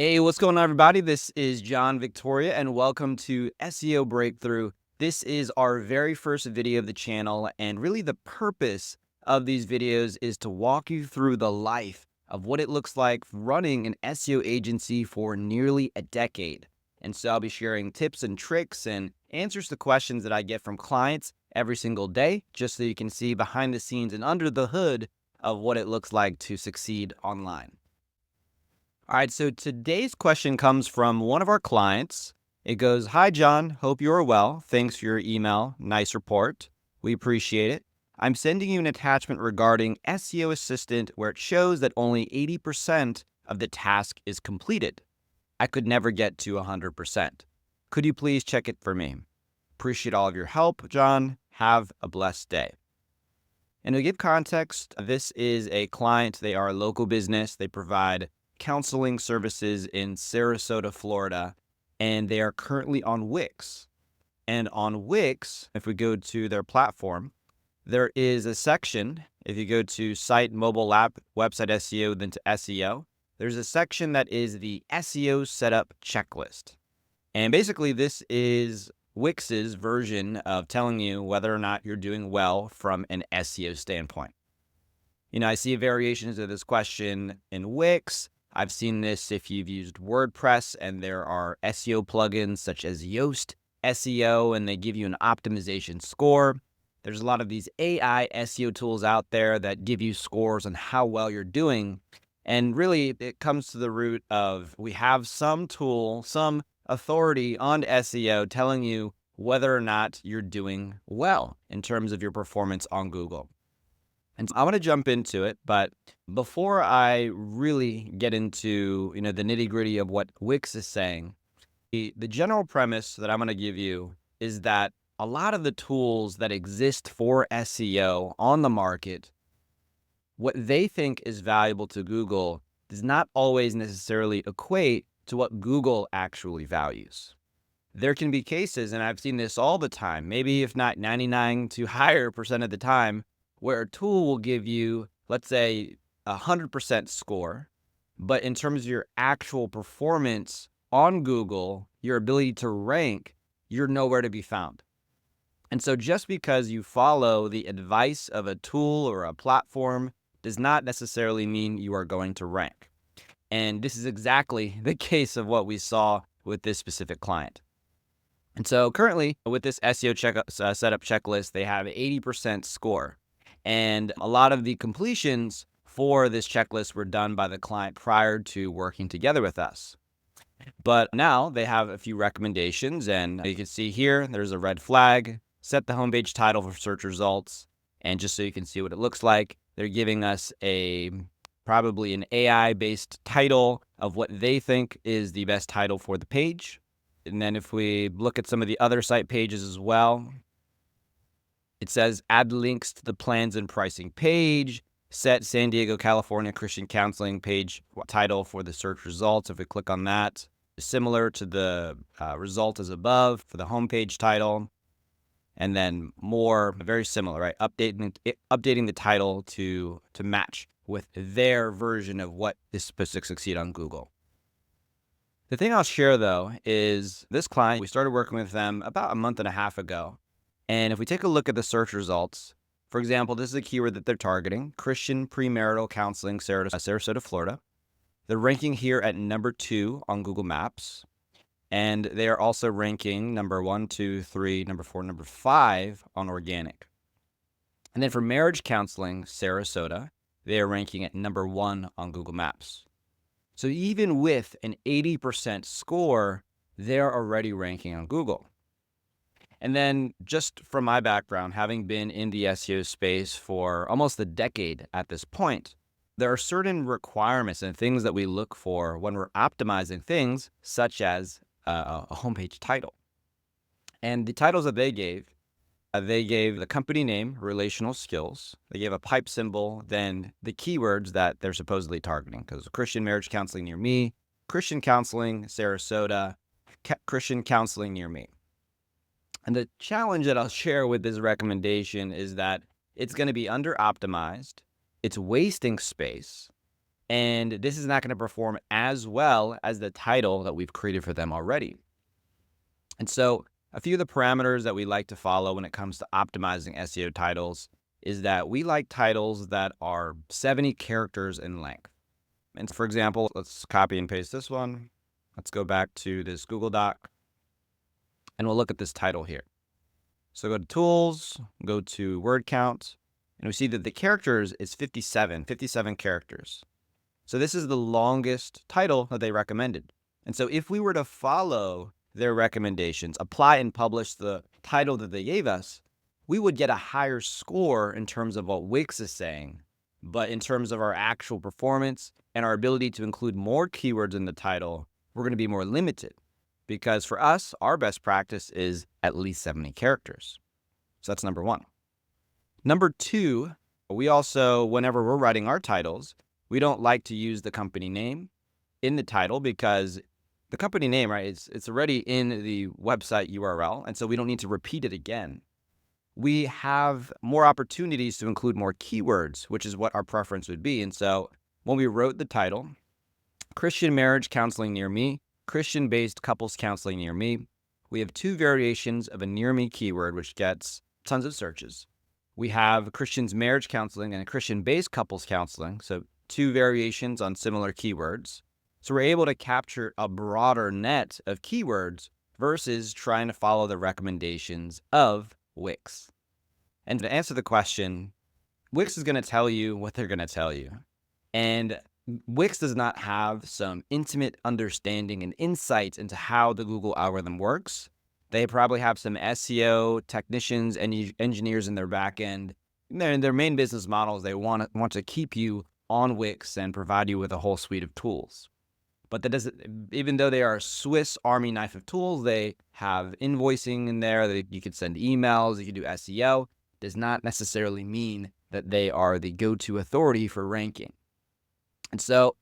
Hey, what's going on, everybody? This is John Victoria, and welcome to SEO Breakthrough. This is our very first video of the channel, and really the purpose of these videos is to walk you through the life of what it looks like running an SEO agency for nearly a decade. And so I'll be sharing tips and tricks and answers to questions that I get from clients every single day, just so you can see behind the scenes and under the hood of what it looks like to succeed online. All right, so today's question comes from one of our clients. It goes, "Hi, John. Hope you are well. Thanks for your email. Nice report. We appreciate it. I'm sending you an attachment regarding SEO Assistant where it shows that only 80% of the task is completed. I could never get to 100%. Could you please check it for me? Appreciate all of your help, John. Have a blessed day." And to give context, this is a client. They are a local business. They provide counseling services in Sarasota, Florida, and they are currently on Wix. And on Wix, if we go to their platform, there is a section. If you go to site, mobile app, website SEO, then to SEO, there's a section that is the SEO Setup Checklist. And basically, this is Wix's version of telling you whether or not you're doing well from an SEO standpoint. I see variations of this question in Wix. I've seen this if you've used WordPress, and there are SEO plugins such as Yoast SEO, and they give you an optimization score. There's a lot of these AI SEO tools out there that give you scores on how well you're doing. And really, it comes to the root of we have some tool, some authority on SEO telling you whether or not you're doing well in terms of your performance on Google. And I want to jump into it, but before I really get into the nitty-gritty of what Wix is saying, the general premise that I'm going to give you is that a lot of the tools that exist for SEO on the market, what they think is valuable to Google does not always necessarily equate to what Google actually values. There can be cases, and I've seen this all the time, maybe if not 99 to higher percent of the time, where a tool will give you, let's say, 100% score, but in terms of your actual performance on Google, your ability to rank, you're nowhere to be found. And so just because you follow the advice of a tool or a platform does not necessarily mean you are going to rank. And this is exactly the case of what we saw with this specific client. And so currently, with this SEO setup checklist, they have 80% score. And a lot of the completions for this checklist were done by the client prior to working together with us. But now they have a few recommendations, and you can see here, there's a red flag, set the homepage title for search results. And just so you can see what it looks like, they're giving us probably an AI-based title of what they think is the best title for the page. And then if we look at some of the other site pages as well, it says add links to the plans and pricing page, set San Diego, California Christian Counseling page title for the search results. If we click on that, similar to the result as above for the homepage title, and then more very similar, right? Updating the title to match with their version of what is supposed to succeed on Google. The thing I'll share though is this client, we started working with them about a month and a half ago. And if we take a look at the search results, for example, this is a keyword that they're targeting, Christian Premarital Counseling, Sarasota, Florida. They're ranking here at number 2 on Google Maps. And they are also ranking number 1, 2, 3, number 4, number 5 on organic. And then for marriage counseling, Sarasota, they are ranking at number 1 on Google Maps. So even with an 80% score, they're already ranking on Google. And then just from my background, having been in the SEO space for almost a decade at this point, there are certain requirements and things that we look for when we're optimizing things, such as a homepage title. And the titles that they gave the company name, relational skills. They gave a pipe symbol, then the keywords that they're supposedly targeting, because Christian marriage counseling near me, Christian counseling, Sarasota, Christian counseling near me. And the challenge that I'll share with this recommendation is that it's going to be under optimized, it's wasting space, And this is not going to perform as well as the title that we've created for them already. And so a few of the parameters that we like to follow when it comes to optimizing SEO titles is that we like titles that are 70 characters in length. And for example, let's copy and paste this one. Let's go back to this Google Doc and we'll look at this title here. So go to Tools, go to Word Count, and we see that the characters is 57 characters. So this is the longest title that they recommended. And so if we were to follow their recommendations, apply and publish the title that they gave us, we would get a higher score in terms of what Wix is saying. But in terms of our actual performance and our ability to include more keywords in the title, we're going to be more limited. Because for us, our best practice is at least 70 characters. So that's number one. Number two, we also, whenever we're writing our titles, we don't like to use the company name in the title because the company name, right, it's already in the website URL, and so we don't need to repeat it again. We have more opportunities to include more keywords, which is what our preference would be. And so when we wrote the title, Christian marriage counseling near me, Christian-based couples counseling near me, we have two variations of a near me keyword, which gets tons of searches. We have Christian's marriage counseling and a Christian-based couples counseling, so two variations on similar keywords. So we're able to capture a broader net of keywords versus trying to follow the recommendations of Wix. And to answer the question, Wix is going to tell you what they're going to tell you. And Wix does not have some intimate understanding and insights into how the Google algorithm works. They probably have some SEO technicians and engineers in their back end. Their main business model is they want to keep you on Wix and provide you with a whole suite of tools. But that doesn't, even though they are a Swiss Army knife of tools, they have invoicing in there. You could send emails, you could do SEO. Does not necessarily mean that they are the go-to authority for ranking. And so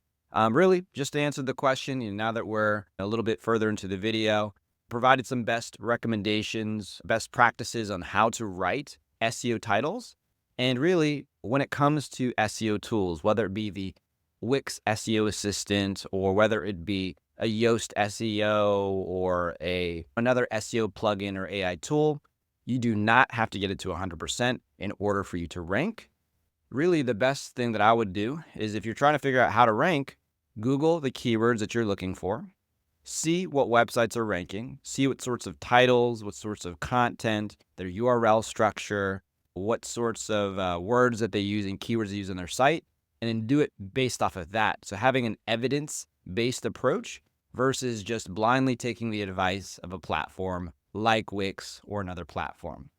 really, just to answer the question, now that we're a little bit further into the video, provided some best recommendations, best practices on how to write SEO titles. And really, when it comes to SEO tools, whether it be the Wix SEO Assistant or whether it be a Yoast SEO or another SEO plugin or AI tool, you do not have to get it to 100% in order for you to rank. Really, the best thing that I would do is if you're trying to figure out how to rank, Google the keywords that you're looking for, see what websites are ranking, see what sorts of titles, what sorts of content, their URL structure, what sorts of words that they use and keywords they use on their site, and then do it based off of that. So having an evidence-based approach versus just blindly taking the advice of a platform like Wix or another platform.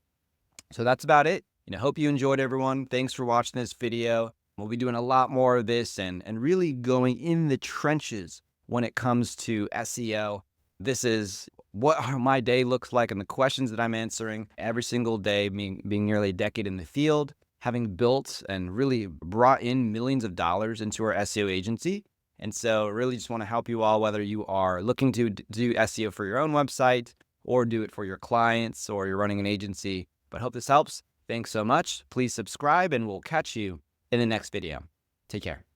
So that's about it. Hope you enjoyed, everyone. Thanks for watching this video. We'll be doing a lot more of this and really going in the trenches when it comes to SEO. This is what my day looks like and the questions that I'm answering every single day, being nearly a decade in the field, having built and really brought in millions of dollars into our SEO agency. And so really just want to help you all, whether you are looking to do SEO for your own website or do it for your clients or you're running an agency. But hope this helps. Thanks so much. Please subscribe and we'll catch you in the next video. Take care.